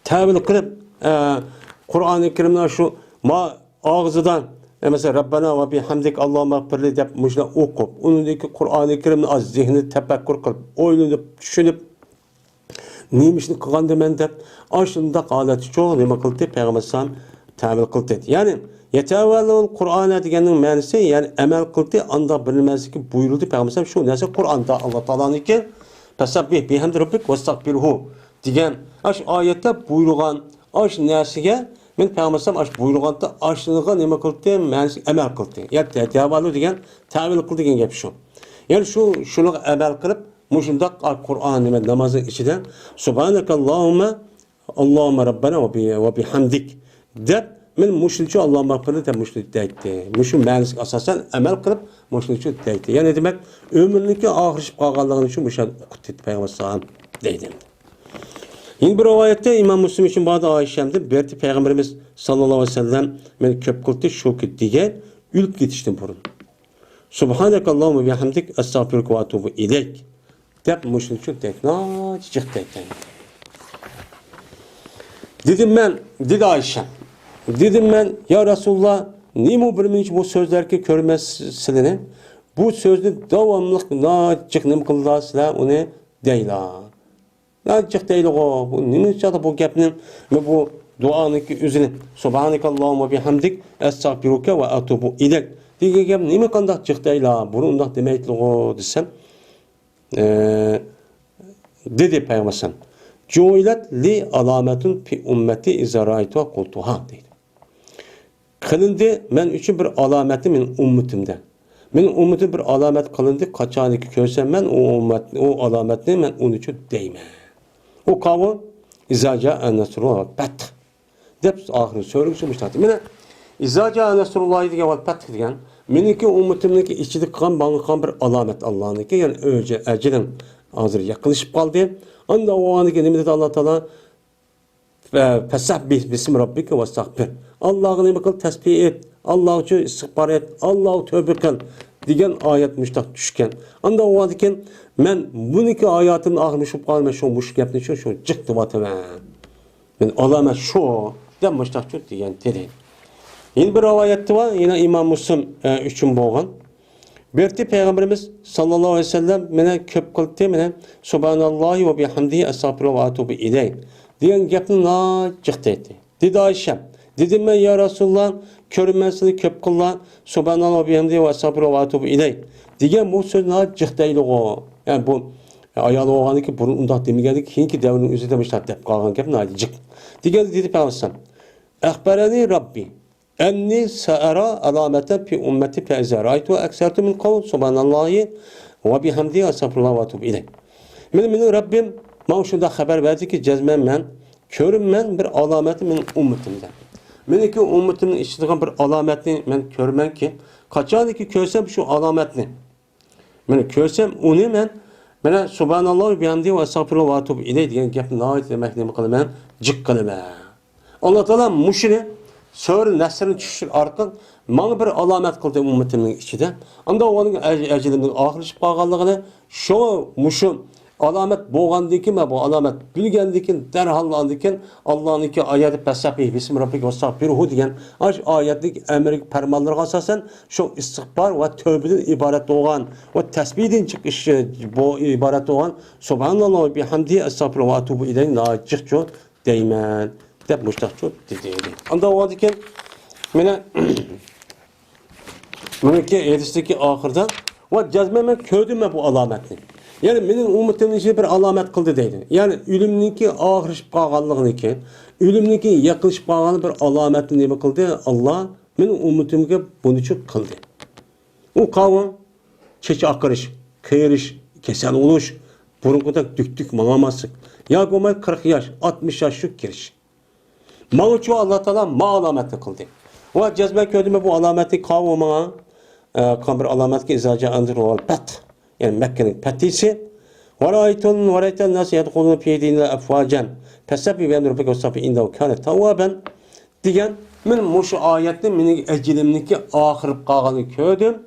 tevil kılıp Kur'an-ı Kerim'den şu ağzıdan mesela Rabbena ve bihamdik Allahümme gfirli dep muşla okup onundaki Kur'an-ı Kerim'in az zihnini tefekkür kılıp oylanıp düşünüp neymişini kılgan demen dep aşında aleti çoğu neme kıldı Peygamber sallam tevil kıldı. Yani yetevellul Kur'an'a degenin manisi yani emel kıldı anda bilinmez ki buyuruldu Peygamber sallam şu neyse Kur'an'da Allah Teala'nın ki Fasabbih bihamdi rabbik vestagfirhu degan aş ayette buyurgan aş narsiga men Peygamber aş buyurganda aşlığa nima qildi ma'nisi amal qildi. Yani tavalu degan tavil qildi degan gap shu. Yani shuni amal qilib mushundaq Qur'on nima namozning ichida Subhanakallahumma rabbana ve bihamdik deb men mushuncha Allohga qilib deb mushuni deydi. Mushun ma'nisiga asosan amal qilib mushuni deydi. Yani demak ömrüniki ahirishib qolganligini uchun mushuni o'qitdi Peygamber sallam deydi. Yine bir rivayette İmam Müslim için bazı Ayşe'mde berti Peygamberimiz sallallahu aleyhi ve sellem men köp kıldı şu ki diye ülk gitiştim burun. Subhanakallahumma bihamdik estağfiruke ve atubu ileyk. Dep mushun uchun tekna çıktı. Dedim ben, dedi Ayşe. Dedim ben ya Resulullah nimo bir hiç bu sözlerki körmezsizini bu sözü devamlık naçık nim kıldasılar onu deyla. Naçık deyla o. Bu nime çadı bu gapni ve bu duanıki üzerine Subhanakallahumma bihamdik estağfiruke ve atubu ilek. Diye gap nime kandak çık deyla. Bunu undak demekli o desem. Dedi Peygamber sallam. Cuilet li alametun fi ümmeti izaraytu kultuha dedi. Kılındı men üçün bir alameti min ümmetimde. Men ümmetim bir alamet kılındı kaçanı ki görsem men o alametini men onun için deyme. O kavı izaca en nasru bat. Dep ahir söylüyormuş tahtı. Mene İzaca Nesrullahi degan vat fath degan. Meniki ummatimniki ichida qilgan bang'an bir alamet Allah'niki. Yani önce ajilim hozir yaqinlashib qoldi. Anda o'g'aniga nima dedi Alloh taolo? Fasabbih bismi robbika vastagfir. Allohga nima qil? Tasbih et. Alloh uchun istig'for et. Allohga tövbe qil degan oyat mushtaq tushgan. Anda o'g'anikin men buniki oyatimni oxirida shu qolma shu mush gapni shu jiqdi vataman. Men alamet shu deb mushtaq degan dedi. Yine bir rivayette var, yine İmam Müslim üçün boğan. Berti Peygamberimiz sallallahu aleyhi ve sellem mene köp kıldı mene Subhanallahi ve bihamdihi estağfirullah ve atubu ileyh. Diyen gapni na çıktı etti. Dedi Ayşe, dedim ben ya Resulullah körünmesini köp kıllan Subhanallah ve bihamdihi ve estağfirullah ve atubu ileyh. Diyen bu söz na çıktı o. Yani bu ayalı oğanı ki bunun undaq demigedik ki devrinin üzü demişler dep kalgan gap na cık. Diyen dedi Peygamber Ehbereni Rabbi enni sa'ara alameten fi ummeti fe ezeraytu ve eksertu min kavl subhanallahi ve bihamdihi estağfirullah ve atubu ileyh. Benim Rabbim bana şunda haber verdi ki cezmen men körüm bir alameti min ummetimden. Meniki ummetimin içinden bir alametini men körmen ki kaçan ki körsem şu alametini. Men körsem onu men subhanallah ve bihamdihi ve estağfirullah ve atubu ileyh diyen gapni ait demek ne kılım men cık kılım. Allah Teala muşini Sör nesrini düşür arqın bana bir alamet kıldı ümmetimin içinde. Anda onun ecelimin ahirleşip kalganlığını şu muşun alamet boğandikin ve bu alamet bilgendikin derhallandikin Allah'ın ayeti pesapih bismi rabbik ve stagfiruhu diyen ayetlik emrik permanlarına asasen şu istigfar ve tövbeden ibaret olan ve tesbihden çıkışı bu ibaret olan subhanallah ve bihamdihi estağfirullah ve atubu ileyh nacıkçu deymen. Dep müştakçı dedi. Anda o adıken mene ki hadisteki ahırda ve cezmeme köydüme bu alametini. Yani benim ummetimin içinde bir alamet kıldı deydi. Yani ölümünki ahırışıp kalganlığınki, ölümünki yaklaşıp kalganı bir alametini ne kıldı? Allah benim ummetimge bunu için kıldı. O kavun, çeçi akırış, kıyırış, kesel oluş, burunkuda düktük mağamasık. Ya komay 40 yaş, 60 yaş şu giriş. Mağuçu Allah Teala ma alameti kıldı. O cezme köydüme bu alameti kavmama kan bir alamet ki izaca andır o pet. Yani Mekke'nin petisi. Varayten nasıl yedkulunu piyedinle efvacen. Pesebbi ve emrupik ve safi indav kâne tavvaben. Diyen men muşu ayetli meni ecilimniki ahırıp kağanı köydüm.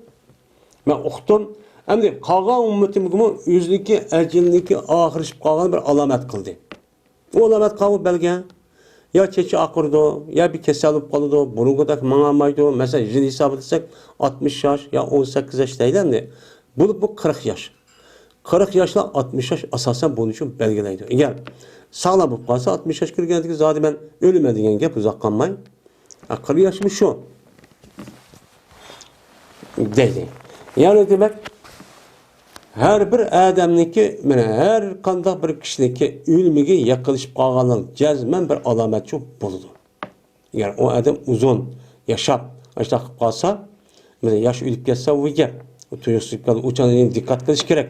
Ben okudum. Hem de kağan ümmetimgimi yüzliki ecilimniki ahırışıp kağanı bir alamet kıldı. O alamet kavmi belge. Ya çeçi akırdı, ya bir kese alıp kalıdı, burungudak manamaydı. Mesela jil hesap etsek 60 yaş ya 18 yaş değil mi? Bu 40 yaş. 40 yaşla 60 yaş asasen bunun için belgeleydi. Eğer sağlam bu kalsa 60 yaş kirgendik zaten ben ölüme diyen gap uzaklanmayın. 40 yaşım şu. Değil. Yani demek her bir adamniki, her kandak bir kişiniki ölümüge yakılışıp kalganın cezmen bir alametçi buludu. Yani o adam uzun yaşap, işte kalsa, yaş ölüp geçse o gel. Uçanın dikkat kılış gerek.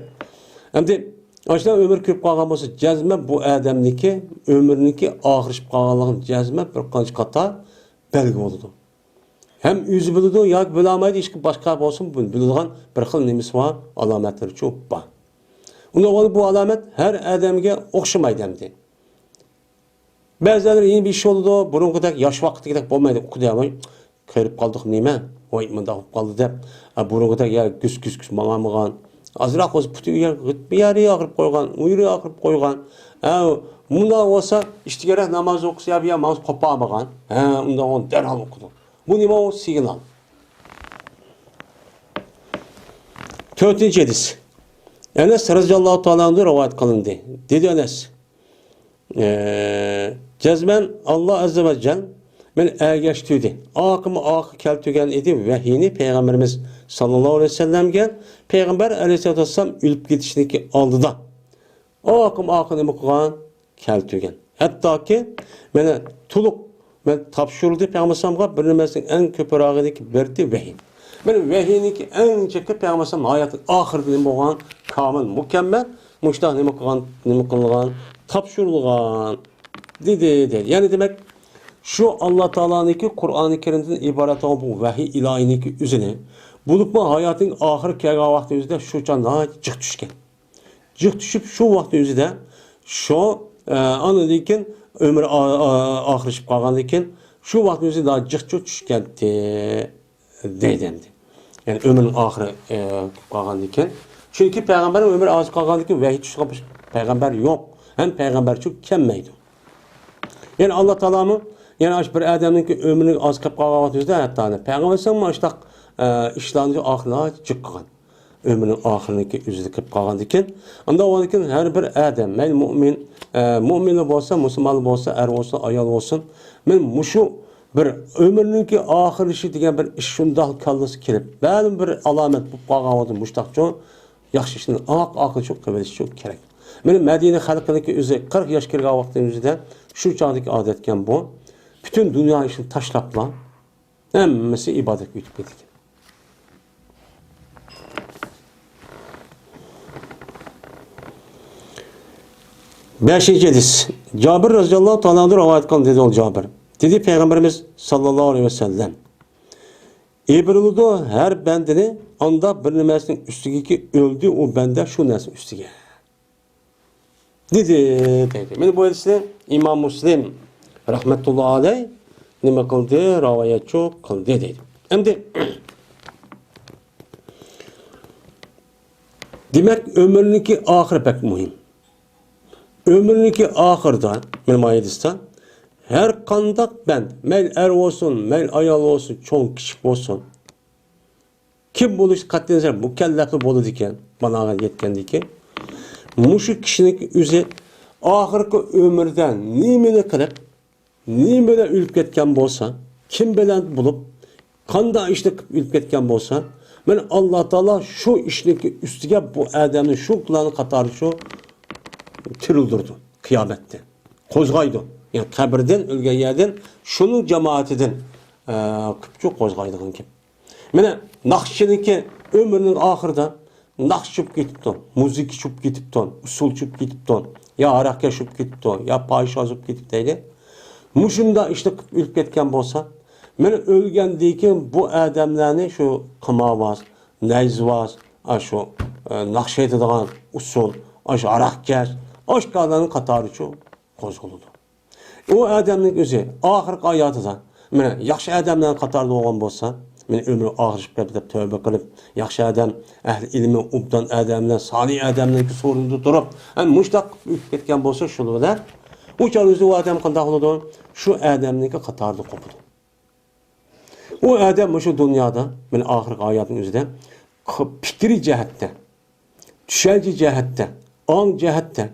Hem de işte ömür kürüp kalgan olsa cezmen bu adamniki, ömürniki ağırışıp kalganlığın cezmen bir kanç kata belge buludu. Hem yüzü buludu, ya bulamaydı, hiç başka olsun bulduğun bir xil nemesi var, alametleri çok var. Onda bu alamet her adamge okşamaydı hem de. Bazıları yeni bir iş oldu, burun kadar yaş vakti kadar olmaydı, okudu ya, kırıp kaldık neyme, o itmanda kaldı deyip, burun kadar ya güz mağamıgan, azırak olsa putu bir yere akırıp koygan, uyruya akırıp koygan, bunda olsa işte gerek namaz okusa ya bir ya namaz kopamagan, onda onu derhal okudu. Bu nima o signal. 4. hadis. Enes radıyallahu ta'ala'nın rivayet kılındı. Dedi Enes. Cezmen Allah azze ve celle ben ergeçtiydi. Akımı keltügen idi vehini Peygamberimiz sallallahu aleyhi ve sellem'ge Peygamber aleyhisselatü vesselam ülüp gidişindeki aldı da. Akımı kılgan keltügen. Hatta ki bana tuluk ben tapşırıldı Peygamber'e bir nemesinin en köpürağındaki berdi vehin. Benim vehiniki en çekip Peygamber'in hayatın ahirinde olan kamil, mükemmel, müştah neme kılgan, tapşırılgan dedi. Yani demek Şu Allah Teala'nınki Kur'an-ı Kerim'den ibaret olan bu vahiy ilahiyiniki üzerine bulup mu hayatın ahir kelgan vakti üzerinde şu çanda cık düşken. Cık düşüp şu vakti üzerinde şu anıdayken ömür ahirleşip kalgandayken şu vakti üzerinde daha cık düşken deydendi. Yani ömrün ahiri kalgandayken. Çünkü peygamberin ömrü ağzı kalgandayken vahiy düşken peygamber yok. Hem peygamber çok kemmeydi. Yani Allah Teala mı? Yani bir adamın ki ömrünü az kapıp kalgan üzere hatta peygamber sen mi açtık işlenince ahla çıkkan. Ömrünün ahirindeki üzeri kapıp kalgan diken. Anda o diken her bir adam, mümin olsa, Müslüman olsa, er olsa, ayol olsun. Men muşu bir ömrünün ki ahirişi diyen bir iş şundal kallısı kelip. Benim bir alamet bu kalgan oldu muştakçı. Yaxşı işinin aklı çok kıveliş çok gerek. Benim Medine halkındaki üzeri 40 yaş kirgan vaktin üzerinde şu çağdaki adetken bu. Bütün dünya işini taşlapla hemmesi ibadet büyütüp getirdi. Beşinci hadis. Cabir radıyallahu ta'ala rivayet kılın dedi ol Cabir. Dedi Peygamberimiz sallallahu aleyhi ve sellem. İbruludu her bendini anda bir nimesinin üstüge öldü o bende şu nesin üstüge. Dedi. Benim bu hadisini İmam Müslim rahmetullahi aleyh nime kıldı, ravayet çok kıldı dedi. Hem de demek ömrününki ahir pek mühim. Ömrününki ahirda, benim ayedistan, her kandak ben, mel er olsun, mel ayal olsun, çok küçük olsun. Kim buluş katlinizler mükellefli bolu diken, bana yetken diken. Muşu kişinin üzeri ahirki ömürden nimeni kılıp, nimeni ülüp ketken bolsa, kim bilen bulup, kanda işte ülüp ketken bolsa, ben Allah Teala şu işdeki üstüge bu adamın şu kılanı katarı şu tırıldırdı kıyamette. Kozgaydı. Yani kabirden, ölgen yerden, şunun cemaatiden çok kozgaydığın kim. Mene Nakşi'ninki ömrünün ahırda nakşıp gitipton, müzik çup gitipton, usul çup gitipton, ya arak yaşıp gitipton, ya payış azıp gitipteydi. Muşunda işte ülk etken bolsa, mene ölgen deyken bu adamlarını şu kımavaz, neyzvaz, şu nakşedilgan usul, şu arak gez, aşklarının katarı çok kozguludu. O adamın özü ahirki hayatıda, mene yaxşı adamların katarda olan bolsa, men ömrü ağırışıp kapıp tövbe kılıp, yaxşı adam, ehli ilmi, ubdan adamlar, salih adamlar ki sorunu durup, muştaq ketken bolsa şulular, o çarızı o adam kandaq oldu, şu adamın ki katarda kopudu. O adam şu dünyada, men ahirki hayatın özüde, fikri cehette, düşelci cehette, an cehette,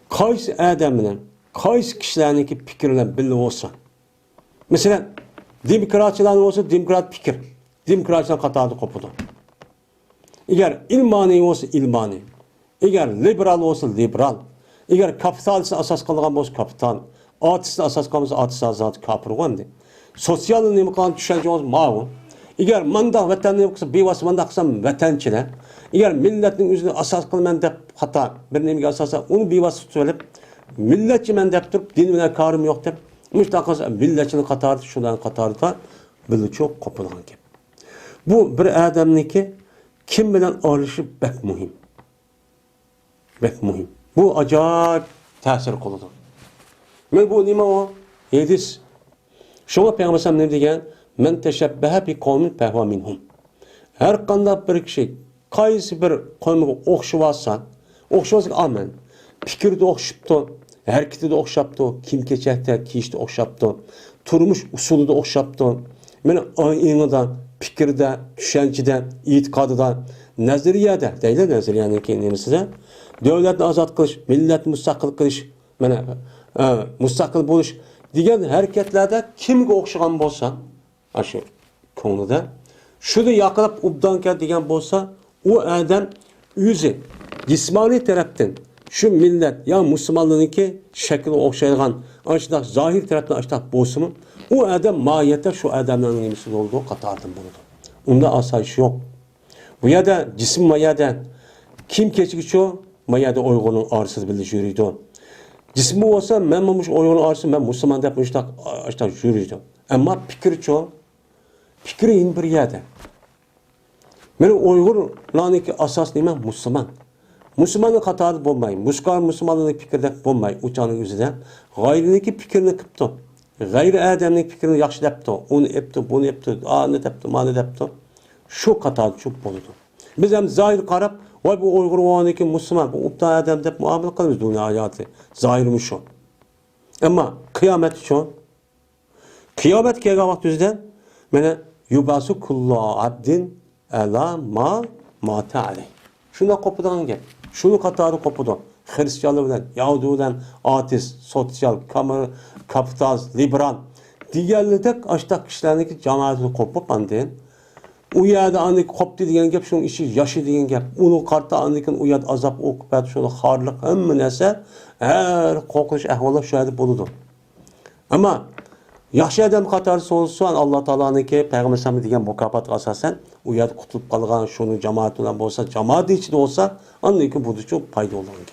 qaysı adamının, qaysı kişilerinki fikirler belli olsa, mesela demokratçılar olsa demokrat fikir, demokratçılar katarda kopudu. Eğer ilmani olsa ilmani, eğer liberal olsa liberal, eğer kapitalist asas kılgan olsa kapital, artist asas kılgan olsa artist azat kapırgandı. Sosyal nimkan düşünce olsa mavu. Eğer mandak vatanı yoksa bivas mandak kısam vatançılar, eğer milletin üzerine asas kılman dep hata bir nemge asasa onu bivas söylep milletçi men dep durup dinine karım yok dep müştakız milletçinin katarı şundan katarda böyle çok kopulgan gibi. Bu bir adamniki kim bilen alışı bek muhim. Bek muhim. Bu acayip tesir kılıdır. Men bu nima o? Hedis. Şuna Peygamber ne degen? Men teşebbehe bi kavmin fehve minhum. Her kanda bir kişi kaysi bir kavmiga okşuvatsa, amen. Fikirde okşuptu, hareketi de okşaptı, kim keçekte, kiyişte okşaptı, turmuş usulü de okşaptı. Men ayınıda, fikirde, düşüncede, itikadıda, nazariyede, deyler nazariyenin kendini size. Devletni azat kılış, millet müstakil kılış, müstakil buluş diyen hareketlerde kimge okşagan bolsa, şu konuda, şunu yakılıp ubdanken diyen bolsa, o adam yüzü, cismani taraftan, şu millet ya Müslümanlığınki şekli okşayılgan, açıdak zahir taraftan açıdak bolsa o adam mahiyette şu adamların nemisiz olduğu katardım bunu. Onda asayiş yok. Bu ya da cisim mayada kim keçik çoğu mayada uygunun ağrısız bildi jürüydü. Cismi olsa men bu oyunu arsa men Müslüman dep işte yürüyeceğim. Ama fikirço fikri in bir yerde. Meni Uygurlarniki asas nima Müslüman. Müslümanın katarı bulmayın. Müslümanın fikirde bulmayın. Uçanın yüzünden. Gayrıniki fikrini kıptı. Gayri adamın fikrini yaxşı depti. Onu epti, bunu epti, ne depti, mani depti. Şu katarı çok buludu. Biz hem zahir karab, vay bu Uygur olaniki Müslüman, bu upta adam dep muamele kılıyoruz dünya hayatı. Zahirmiş şu. Ama kıyamet şu. Kıyamet kelgen vakti yüzünden, mene yubasu kullu abdin ela mate aleyh. Şuna kopudan gel. Şunu katarı kopudan. Hristiyanlı bilen, Yahudi bilen, ateist, sosyal, kapitalist, liberal. Diğerleri tek açtak kişilerdeki cemaatini kopup andeyin. O yerde anlık koptu diyen gep, şunun işi yaşı diyen gep. Onu kartta anlıkın o yerde azap, okupet, şunu harlık, hem nese, her kokuluş ehvala şöyle buludu. Ama yaxşı adam katarısı olsa Allah Teala'nın ki Peygamber Sami diyen mukafat asasen o yerde kutulup kalgan şunu cemaatinden olsa, cemaati içinde olsa anlıkın bu da çok fayda olan ki.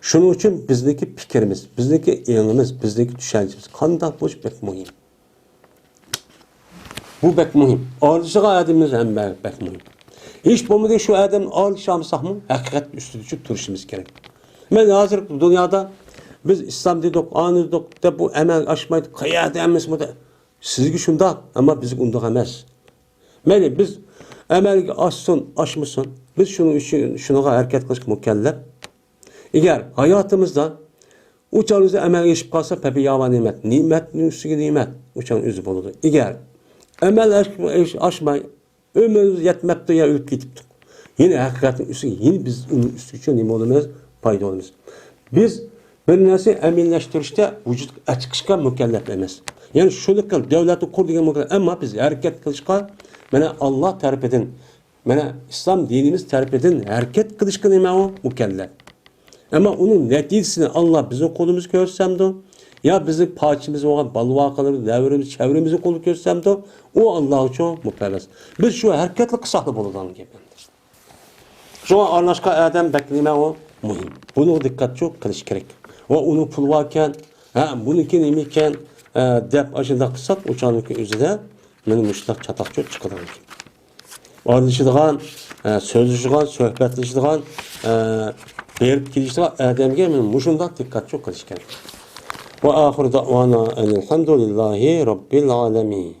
Şunun için bizdeki fikrimiz, bizdeki ilmimiz, bizdeki düşüncemiz kandak boş pek mühim. Bu pek mühim. Ağırlıcığa adımımız hem pek mühim. Hiç bulmadığı şu adam ağırlıcağımızsak mı? Hakikat üstü düşüp duruşumuz gerek. Ben hazır dünyada biz İslam dedik, anı dedik de bu emel aşmaydı, kıyada emez mi de. Sizgi şunda ama bizi unduk emez. Yani biz emel aşmışsın, biz şunu hareket kılışık mükellef. Eğer hayatımızda uçağınızda emel geçip kalsa pepe yava nimet. Nimetin üstüne nimet. Uçağın üzü buludu. Eğer emel aşmay, ömrümüz yetmekte ya ölüp gidiptik. Yine hakikatin üstüne, yine biz onun üstüne nime olmaz, payda olmaz. Biz bir narsa eminleştirişte vücut açıkışka mükellef emez. Yani şunu kıl, devleti kur diye mükellef. Ama biz hareket kılışka, bana Allah tarif edin, bana İslam dinimiz tarif edin, hareket kılışka nime o mükellef. Ama onun neticesini Allah bizim kolumuz görsem de, ya bizim parçamız olan balvakaları, devrimiz, çevremizi kolu görsem de, o Allah için müperrez. Biz şu hareketle kısaklı buludan gibi. Şu an anlaşka adam bekleme o mühim. Bunu dikkat çok kılış gerek. Ve onu pul varken, bununki neyken, dep acında kısak, uçağınki üzerinde, benim müştak çatak çok çıkıdan gibi. Ardıçıdığan, sözlüşüdüğan, sohbetleşidiğan, berip kiliştiğan adamga benim muşunda dikkat çok kılış gerek. Ve ahir da'vana enelhamdülillahi rabbil alemin.